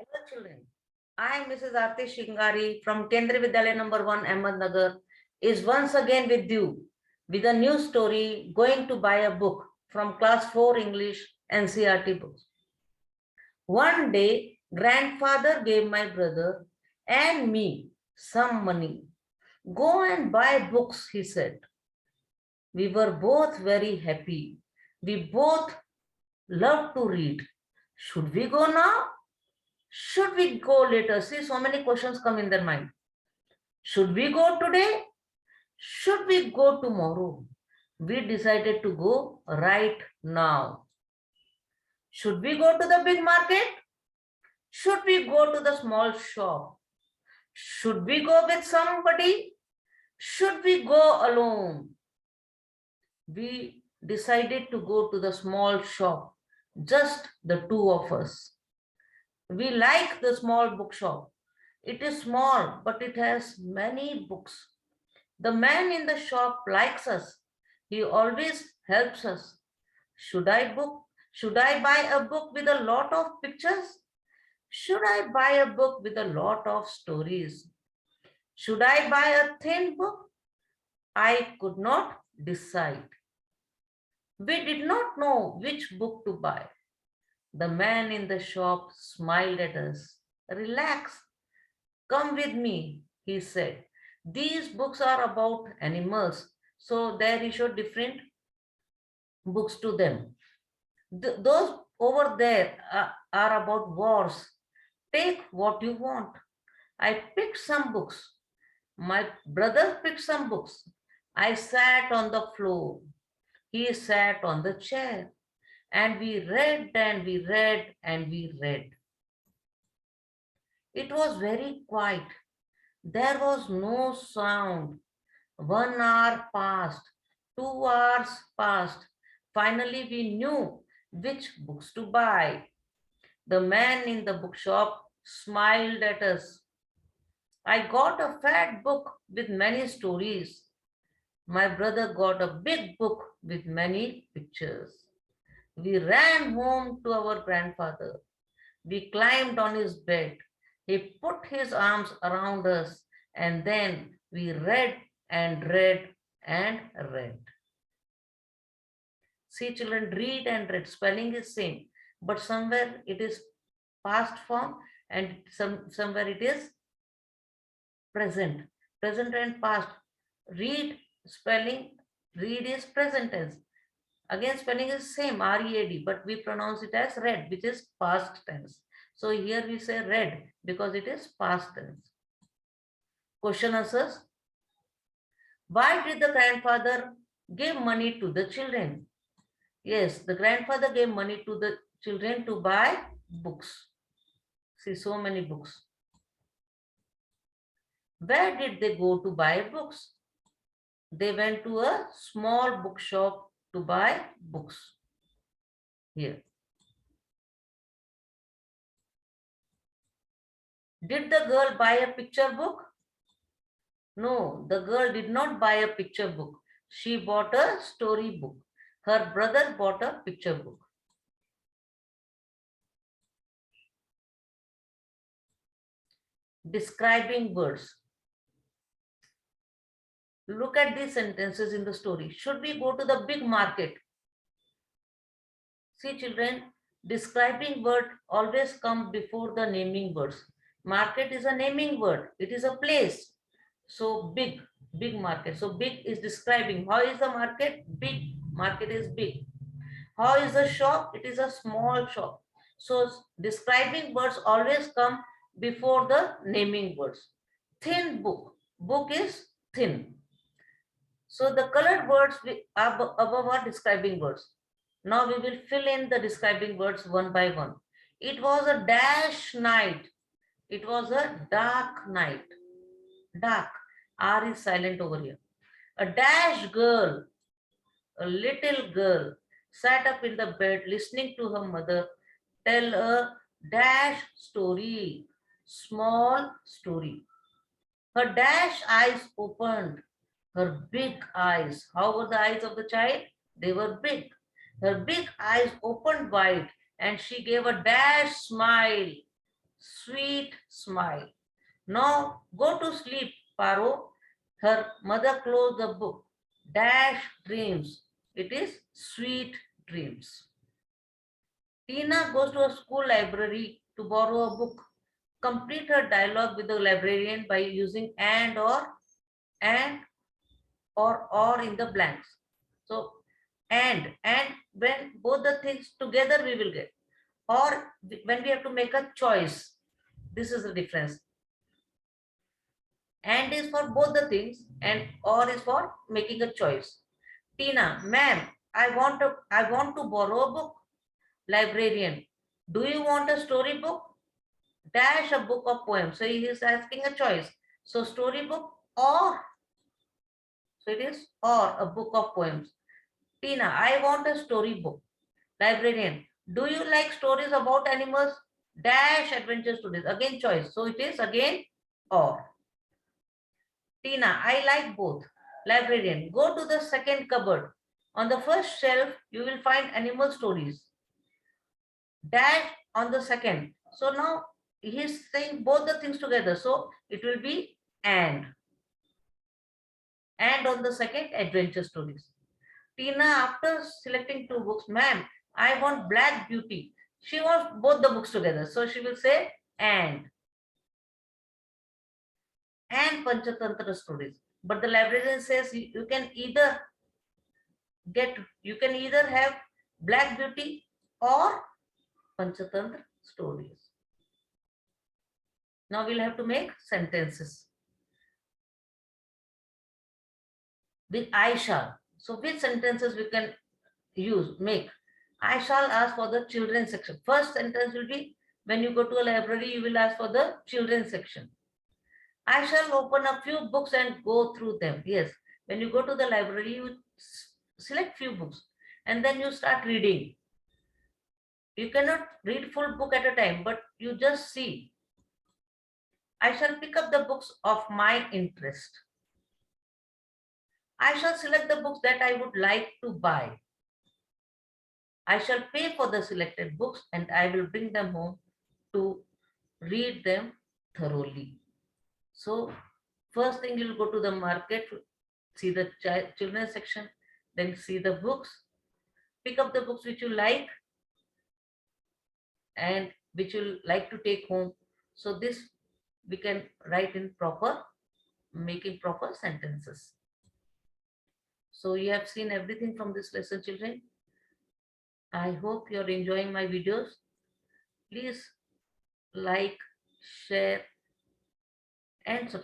Hello children, I am Mrs. Aarti Shingari from Kendriya Vidyalaya number 1 Ahmednagar is once again with you with a new story going to buy a book from class 4 English NCERT books. One day, grandfather gave my brother and me some money. Go and buy books, he said. We were both very happy. We both love to read. Should we go now? Should we go later? See, so many questions come in their mind. Should we go today? Should we go tomorrow? We decided to go right now. Should we go to the big market? Should we go to the small shop? Should we go with somebody? Should we go alone? We decided to go to the small shop, just the two of us. We like the small bookshop. It is small, but it has many books. The man in the shop likes us. He always helps us. Should I buy a book with a lot of pictures? Should I buy a book with a lot of stories? Should I buy a thin book? I could not decide. We did not know which book to buy. The man in the shop smiled at us. Relax. Come with me, he said. These books are about animals, so there he showed different books to them. Those over there are about wars. Take what you want. I picked some books. My brother picked some books. I sat on the floor. He sat on the chair. And we read and we read and we read. It was very quiet. There was no sound. 1 hour passed, 2 hours passed. Finally, we knew which books to buy. The man in the bookshop smiled at us. I got a fat book with many stories. My brother got a big book with many pictures. We ran home to our grandfather. We climbed on his bed. He put his arms around us, and then we read and read and read. See, children, read and read. Spelling is same, but somewhere it is past form and somewhere it is present. Present and past. Read, spelling, read is present tense. Again, spelling is same, R-E-A-D, but we pronounce it as read, which is past tense. So here we say read because it is past tense. Question answers. Why did the grandfather give money to the children? Yes, the grandfather gave money to the children to buy books. See, so many books. Where did they go to buy books? They went to a small bookshop to buy books. Here. Did the girl buy a picture book? No, the girl did not buy a picture book. She bought a story book. Her brother bought a picture book. Describing words. Look at these sentences in the story. Should we go to the big market? See, children, describing word always come before the naming words. Market is a naming word. It is a place. So big market. So big is describing. How is the market? Big. Market is big. How is the shop? It is a small shop. So describing words always come before the naming words. Thin book. Book is thin. So the colored words above are describing words. Now we will fill in the describing words one by one. It was a dash night. It was a dark night. Dark. R is silent over here. A dash girl, a little girl, sat up in the bed listening to her mother tell a dash story, small story. Her dash eyes opened, her big eyes. How were the eyes of the child? They were big. Her big eyes opened wide and she gave a dash smile. sweet smile. Now go to sleep, Paro. Her mother closed the book. Dash dreams. It is sweet dreams. Tina goes to a school library to borrow a book. Complete her dialogue with the librarian by using and or in the blanks. So and when both the things together we will get, or when we have to make a choice. This is the difference. And is for both the things and or is for making a choice. Tina, ma'am, I want to borrow a book. Librarian, do you want a storybook? Dash a book of poems. So he is asking a choice. So storybook or, so it is or a book of poems. Tina, I want a storybook. Librarian, do you like stories about animals? Dash adventure stories. Again choice. So it is again or. Tina, I like both. Librarian, go to the second cupboard. On the first shelf, you will find animal stories. Dash on the second. So now he's saying both the things together. So it will be and on the second, adventure stories. Tina, after selecting two books, ma'am, I want Black Beauty. She wants both the books together. So she will say and Panchatantra stories. But the librarian says you can either have Black Beauty or Panchatantra stories. Now we'll have to make sentences with I shall. So which sentences we can make? I shall ask for the children section. First sentence will be, when you go to a library, you will ask for the children section. I shall open a few books and go through them. Yes, when you go to the library, you select few books and then you start reading. You cannot read full book at a time, but you just see. I shall pick up the books of my interest. I shall select the books that I would like to buy. I shall pay for the selected books and I will bring them home to read them thoroughly. So first thing, you'll go to the market, see the children's section, then see the books, pick up the books which you like and which you like to take home. So this we can write in making proper sentences. So you have seen everything from this lesson, children. I hope you're enjoying my videos. Please like, share and subscribe.